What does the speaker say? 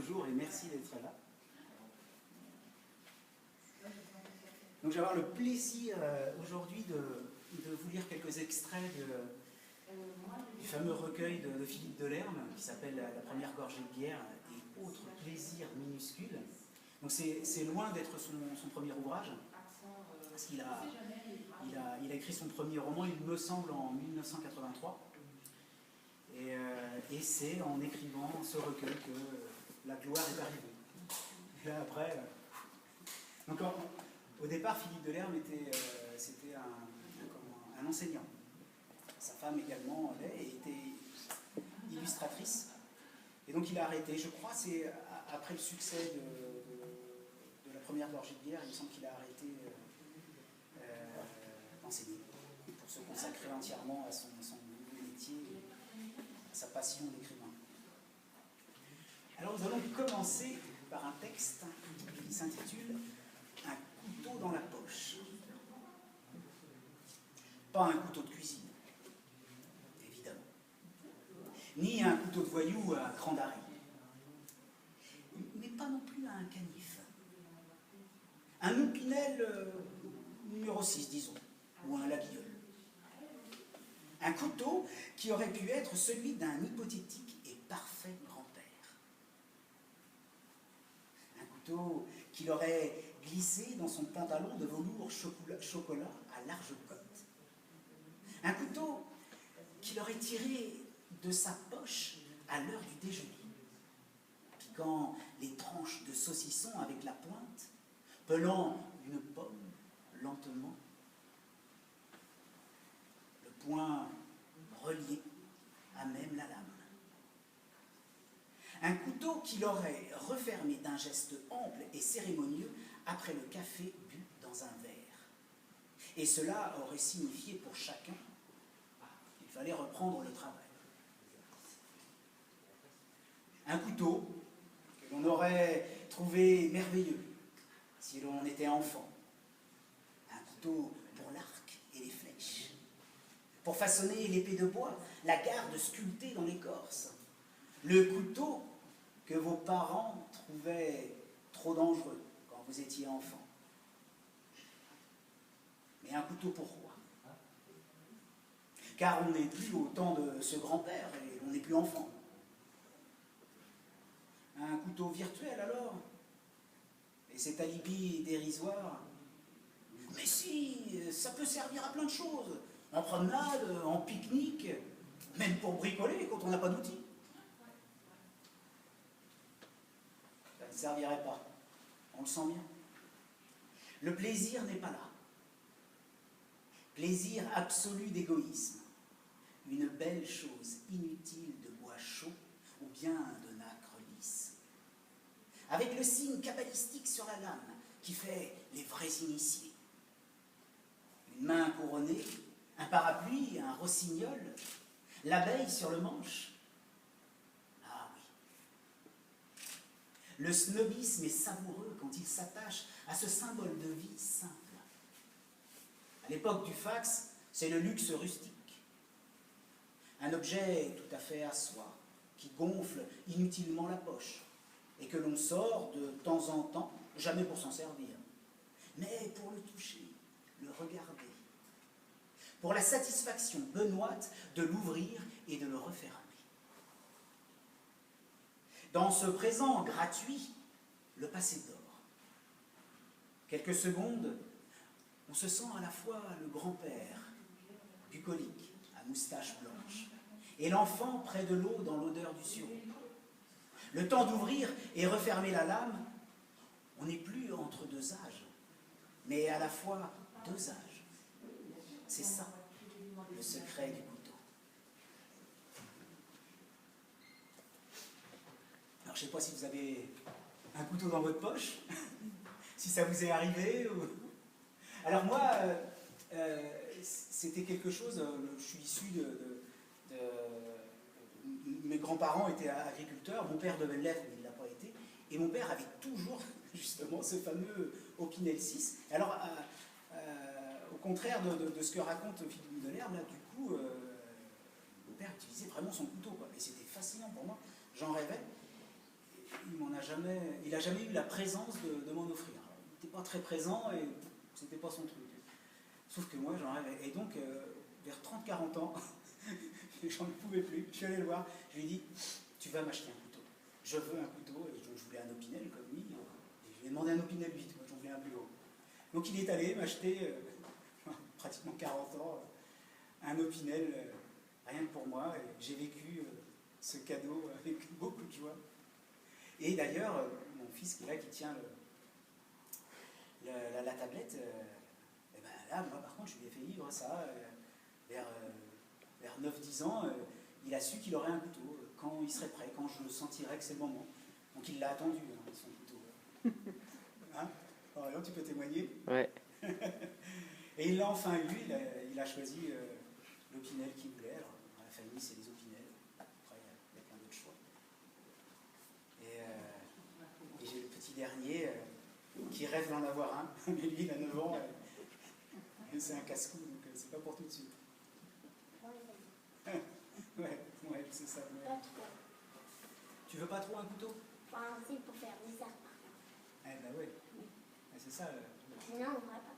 bonjour et merci d'être là. Donc, je vais avoir le plaisir aujourd'hui de vous lire quelques extraits du fameux recueil de Philippe Delerme qui s'appelle La première gorgée de bière et autres plaisirs minuscules. Donc, c'est loin d'être son premier ouvrage, parce qu'il a écrit son premier roman, il me semble, en 1983. Et c'est en écrivant ce recueil que la gloire est arrivée. Et là, après... Donc, au départ, Philippe Delerme c'était un enseignant. Sa femme également était illustratrice. Et donc, il a arrêté. Je crois c'est après le succès de la première gorgée de bière, il me semble qu'il a arrêté d'enseigner pour se consacrer entièrement à son métier, à sa passion d'écrivain. Alors, nous allons commencer par un texte qui s'intitule « Un couteau dans la poche ». Pas un couteau de cuisine, évidemment, ni un couteau de voyou à cran d'arrêt, mais pas non plus un canif. Un Opinel numéro 6, disons, ou un Laguiole. Un couteau qui aurait pu être celui d'un hypothétique et parfait grand-père. Un couteau qu'il aurait glissé dans son pantalon de velours chocolat à large cotte. Un couteau qu'il aurait tiré de sa poche à l'heure du déjeuner, piquant les tranches de saucisson avec la pointe, pelant une pomme lentement, le poing relié à même la lame. Un couteau qu'il aurait refermé d'un geste ample et cérémonieux après le café bu dans un verre. Et cela aurait signifié pour chacun qu'il fallait reprendre le travail. Un couteau que l'on aurait trouvé merveilleux si l'on était enfant. Un couteau pour l'arc et les flèches. Pour façonner l'épée de bois, la garde sculptée dans l'écorce. Le couteau que vos parents trouvaient trop dangereux quand vous étiez enfant. Mais un couteau pour quoi? Car on n'est plus au temps de ce grand-père et on n'est plus enfant. Un couteau virtuel alors? Et cet alibi dérisoire? Mais si, ça peut servir à plein de choses. En promenade, en pique-nique, même pour bricoler quand on n'a pas d'outils. Ça ne servirait pas. On le sent bien. Le plaisir n'est pas là. Plaisir absolu d'égoïsme. Une belle chose inutile de bois chaud ou bien de nacre lisse. Avec le signe cabalistique sur la lame qui fait les vrais initiés. Une main couronnée, un parapluie, un rossignol, l'abeille sur le manche. Ah oui. Le snobisme est savoureux quand il s'attache à ce symbole de vie simple. À l'époque du fax, c'est le luxe rustique. Un objet tout à fait à soi, qui gonfle inutilement la poche, et que l'on sort de temps en temps, jamais pour s'en servir, mais pour le toucher, le regarder, pour la satisfaction benoîte de l'ouvrir et de le refermer. Dans ce présent gratuit, le passé dort. Quelques secondes, on se sent à la fois le grand-père, bucolique, à moustache blanche, et l'enfant près de l'eau dans l'odeur du sureau. Le temps d'ouvrir et refermer la lame, on n'est plus entre deux âges, mais à la fois deux âges. C'est ça, le secret du couteau. Alors, je ne sais pas si vous avez un couteau dans votre poche, si ça vous est arrivé. Ou... Alors moi, c'était quelque chose, je suis issu mes grands-parents étaient agriculteurs, mon père devait l'être, mais il ne l'a pas été, et mon père avait toujours, justement, ce fameux Opinel 6. Alors, au contraire de ce que raconte Philippe Delerme, là, du coup, mon père utilisait vraiment son couteau, quoi. Et c'était fascinant pour moi, j'en rêvais. il n'a jamais eu la présence de m'en offrir. Alors, il n'était pas très présent et c'était pas son truc. Sauf que moi, j'en rêvais. Et donc, vers 30-40 ans, j'en ne pouvais plus. Je suis allé le voir. Je lui ai dit, tu vas m'acheter un couteau. Je veux un couteau. Et donc, je voulais un Opinel comme lui. Et je lui ai demandé un Opinel 8. Moi, j'en voulais un plus gros. Donc, il est allé m'acheter, pratiquement 40 ans, un Opinel, rien que pour moi. Et j'ai vécu ce cadeau avec beaucoup de joie. Et d'ailleurs, mon fils qui est là, qui tient la tablette, et ben là, moi par contre, je lui ai fait vivre ça. Vers 9-10 ans, il a su qu'il aurait un couteau, quand il serait prêt, quand je sentirais que c'est le moment. Donc il l'a attendu, hein, son couteau. Hein? Alors, tu peux témoigner? Ouais. Et il l'a enfin eu, il a choisi l'Opinel qu'il voulait. Alors, dans la famille, c'est les Opinel. Après, il y a plein d'autres choix. Et j'ai le petit dernier qui rêve d'en avoir un, mais lui, il a 9 ans. Et c'est un casse-cou, donc c'est pas pour tout de suite. Ouais, c'est ça. Ouais. Pas trop. Tu veux pas trop un couteau? Enfin, c'est pour faire bizarre par contre. Eh ben ouais. C'est ça. Sinon, on ne va pas